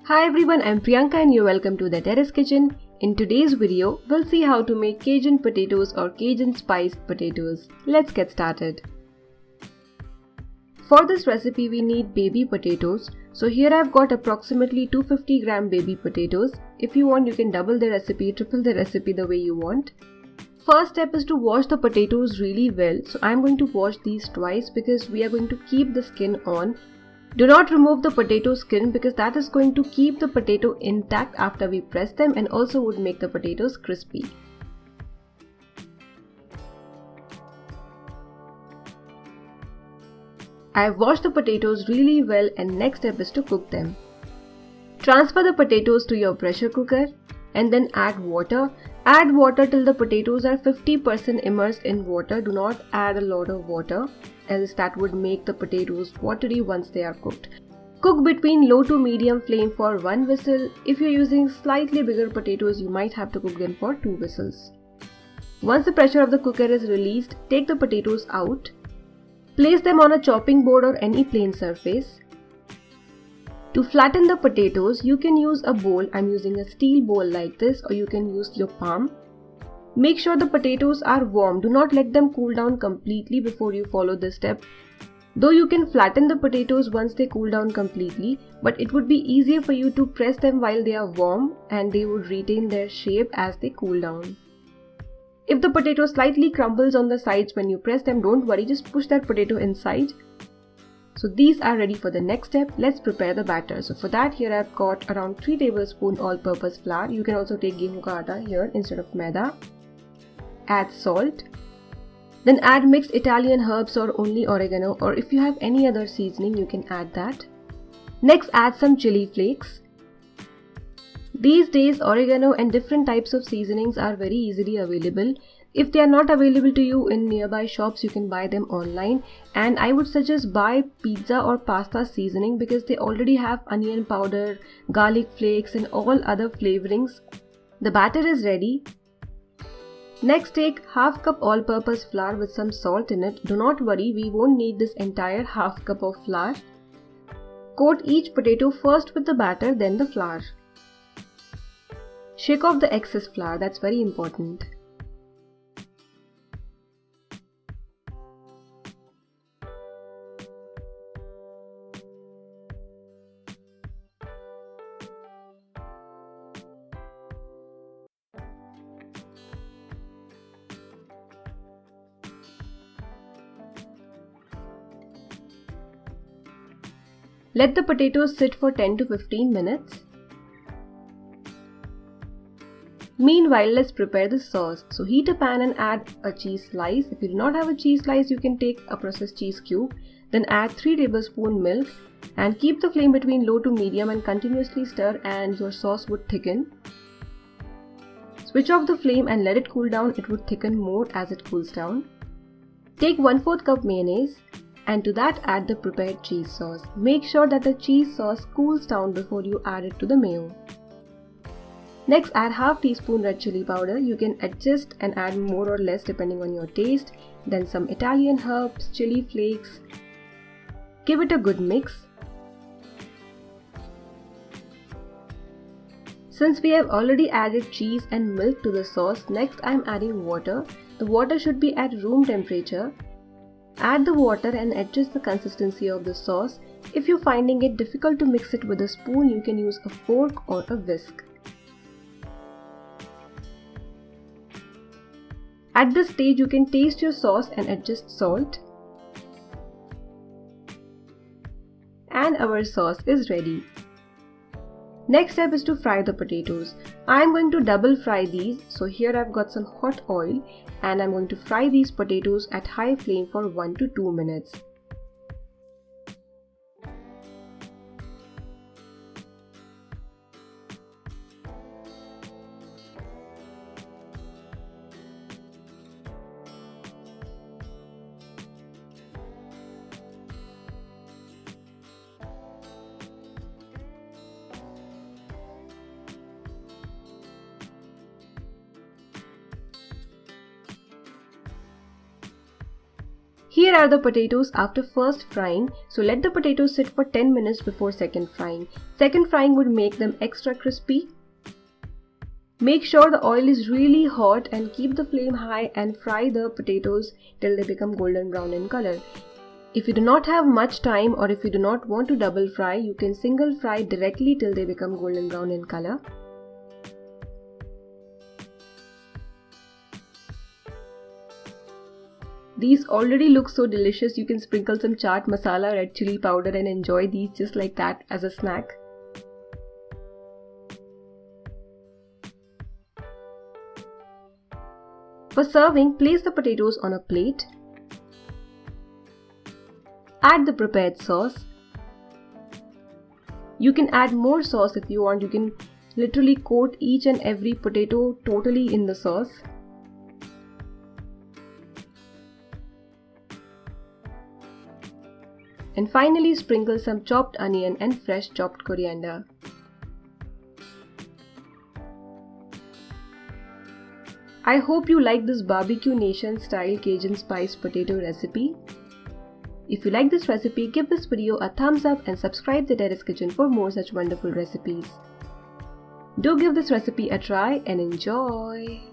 Hi everyone, I'm Priyanka and you're welcome to the Terrace Kitchen. In today's video, we'll see how to make Cajun potatoes or Cajun spiced potatoes. Let's get started. For this recipe, we need baby potatoes. So here I've got approximately 250 gram baby potatoes. If you want, you can double the recipe, triple the recipe the way you want. First step is to wash the potatoes really well. So I'm going to wash these twice because we are going to keep the skin on. Do not remove the potato skin because that is going to keep the potato intact after we press them and also would make the potatoes crispy. I have washed the potatoes really well and next step is to cook them. Transfer the potatoes to your pressure cooker and then add water. Add water till the potatoes are 50% immersed in water. Do not add a lot of water, else that would make the potatoes watery once they are cooked. Cook between low to medium flame for 1 whistle. If you're using slightly bigger potatoes, you might have to cook them for 2 whistles. Once the pressure of the cooker is released, take the potatoes out. Place them on a chopping board or any plain surface. To flatten the potatoes, you can use a bowl. I'm using a steel bowl like this, or you can use your palm. Make sure the potatoes are warm. Do not let them cool down completely before you follow this step. Though you can flatten the potatoes once they cool down completely, but it would be easier for you to press them while they are warm and they would retain their shape as they cool down. If the potato slightly crumbles on the sides when you press them, don't worry, just push that potato inside. So these are ready for the next step. Let's prepare the batter. So for that, here I've got around 3 tablespoons all-purpose flour. You can also take gehu ka atta here instead of maida. Add salt. Then add mixed Italian herbs or only oregano, or if you have any other seasoning, you can add that. Next, add some chili flakes. These days, oregano and different types of seasonings are very easily available. If they are not available to you in nearby shops, you can buy them online. And I would suggest buy pizza or pasta seasoning because they already have onion powder, garlic flakes and all other flavorings. The batter is ready. Next, take half cup all-purpose flour with some salt in it. Do not worry, we won't need this entire half cup of flour. Coat each potato first with the batter, then the flour. Shake off the excess flour, that's very important. Let the potatoes sit for 10 to 15 minutes. Meanwhile, let's prepare the sauce. So heat a pan and add a cheese slice. If you do not have a cheese slice, you can take a processed cheese cube. Then add 3 tablespoons milk and keep the flame between low to medium and continuously stir and your sauce would thicken. Switch off the flame and let it cool down. It would thicken more as it cools down. Take 1/4 cup mayonnaise and to that add the prepared cheese sauce. Make sure that the cheese sauce cools down before you add it to the mayo. Next, add half teaspoon red chili powder. You can adjust and add more or less depending on your taste. Then some Italian herbs, chili flakes. Give it a good mix. Since we have already added cheese and milk to the sauce, next I am adding water. The water should be at room temperature. Add the water and adjust the consistency of the sauce. If you're finding it difficult to mix it with a spoon, you can use a fork or a whisk. At this stage, you can taste your sauce and adjust salt. And our sauce is ready. Next step is to fry the potatoes. I am going to double fry these. So here I've got some hot oil and I'm going to fry these potatoes at high flame for 1 to 2 minutes. Here are the potatoes after first frying, so let the potatoes sit for 10 minutes before second frying. Second frying would make them extra crispy. Make sure the oil is really hot and keep the flame high and fry the potatoes till they become golden brown in color. If you do not have much time or if you do not want to double fry, you can single fry directly till they become golden brown in color. These already look so delicious. You can sprinkle some chaat masala, red chili powder and enjoy these just like that as a snack. For serving, place the potatoes on a plate. Add the prepared sauce. You can add more sauce if you want. You can literally coat each and every potato totally in the sauce. And finally sprinkle some chopped onion and fresh chopped coriander. I hope you like this Barbecue Nation style Cajun spice potato recipe. If you like this recipe, give this video a thumbs up and subscribe to Terrace Kitchen for more such wonderful recipes. Do give this recipe a try and enjoy!